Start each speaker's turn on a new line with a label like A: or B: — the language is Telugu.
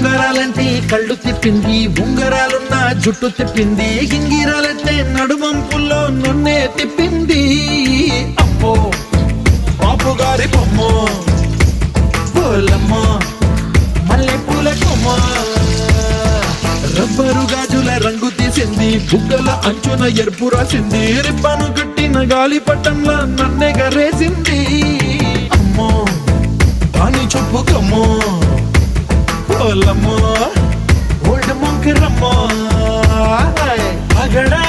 A: ఉంగరాలంటే కళ్ళు తిప్పింది, ఉంగరాలున్న జుట్టు తిప్పింది, గింగిరాలంటే నడుమంపుల్లో నన్నే తిప్పింది. అమ్మో బాపు గారి బొమ్మ, పోలమ్మ మల్లె పూల కొమ్మ, రబ్బరు గాజుల రంగు తీసింది, బుగ్గల అంచున ఎరుపు రాసింది, రిబ్బను కట్టిన గాలి పట్టంలా నన్నే గరేసింది. అమ్మో దాని చూపు కమ్మో, పోలమ్మో ఓల్డ్ మొంకి రమ్మో, అగడా